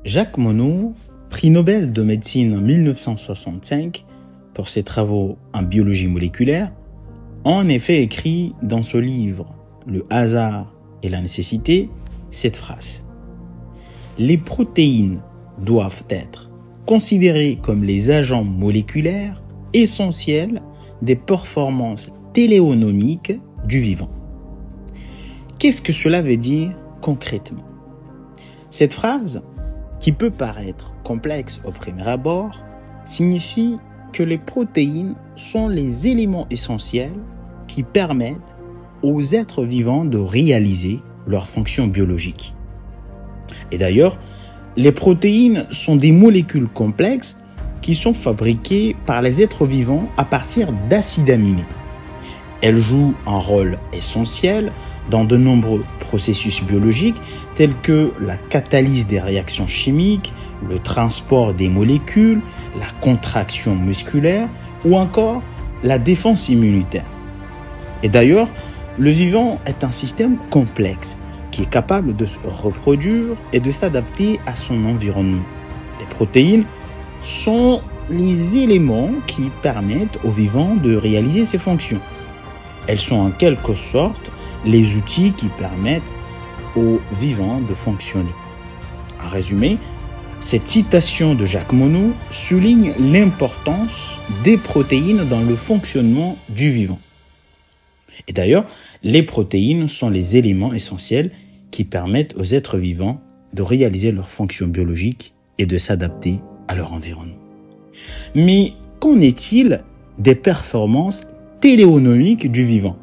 Jacques Monod, prix Nobel de médecine en 1965 pour ses travaux en biologie moléculaire, a en effet écrit dans ce livre « Le hasard et la nécessité » cette phrase. Les protéines doivent être considérées comme les agents moléculaires essentiels des performances téléonomiques du vivant. Qu'est-ce que cela veut dire concrètement? Cette phrase, qui peut paraître complexe au premier abord, signifie que les protéines sont les éléments essentiels qui permettent aux êtres vivants de réaliser leurs fonctions biologiques. Et d'ailleurs, les protéines sont des molécules complexes qui sont fabriquées par les êtres vivants à partir d'acides aminés. Elles jouent un rôle essentiel dans de nombreux processus biologiques tels que la catalyse des réactions chimiques, le transport des molécules, la contraction musculaire ou encore la défense immunitaire. Et d'ailleurs, le vivant est un système complexe qui est capable de se reproduire et de s'adapter à son environnement. Les protéines sont les éléments qui permettent au vivant de réaliser ses fonctions. Elles sont en quelque sorte les outils qui permettent aux vivants de fonctionner. En résumé, cette citation de Jacques Monod souligne l'importance des protéines dans le fonctionnement du vivant. Et d'ailleurs, les protéines sont les éléments essentiels qui permettent aux êtres vivants de réaliser leurs fonctions biologiques et de s'adapter à leur environnement. Mais qu'en est-il des performances téléonomiques du vivant?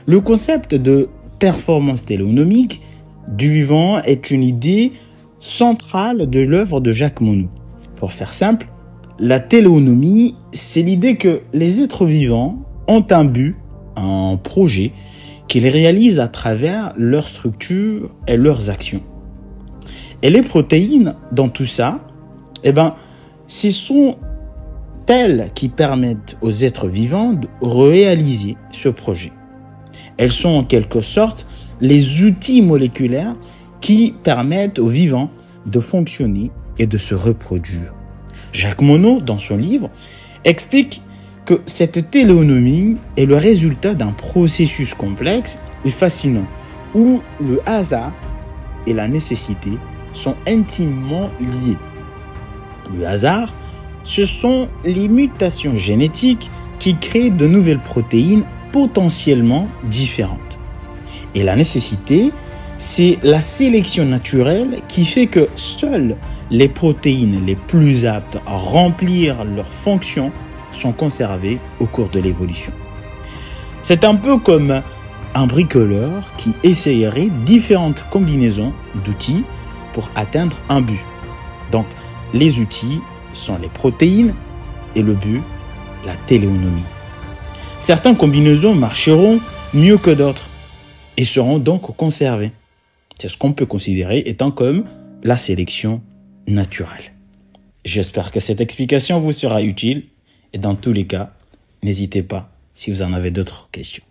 Le concept de performance téléonomique du vivant est une idée centrale de l'œuvre de Jacques Monod. Pour faire simple, la téléonomie, c'est l'idée que les êtres vivants ont un but, un projet qu'ils réalisent à travers leur structure et leurs actions. Et les protéines, dans tout ça, ce sont elles qui permettent aux êtres vivants de réaliser ce projet. Elles sont en quelque sorte les outils moléculaires qui permettent aux vivants de fonctionner et de se reproduire. Jacques Monod, dans son livre, explique que cette téléonomie est le résultat d'un processus complexe et fascinant, où le hasard et la nécessité sont intimement liés. Le hasard, ce sont les mutations génétiques qui créent de nouvelles protéines potentiellement différentes. Et la nécessité, c'est la sélection naturelle qui fait que seules les protéines les plus aptes à remplir leurs fonctions sont conservées au cours de l'évolution. C'est un peu comme un bricoleur qui essayerait différentes combinaisons d'outils pour atteindre un but. Donc, les outils sont les protéines et le but, la téléonomie. Certaines combinaisons marcheront mieux que d'autres et seront donc conservées. C'est ce qu'on peut considérer étant comme la sélection naturelle. J'espère que cette explication vous sera utile et dans tous les cas, n'hésitez pas si vous en avez d'autres questions.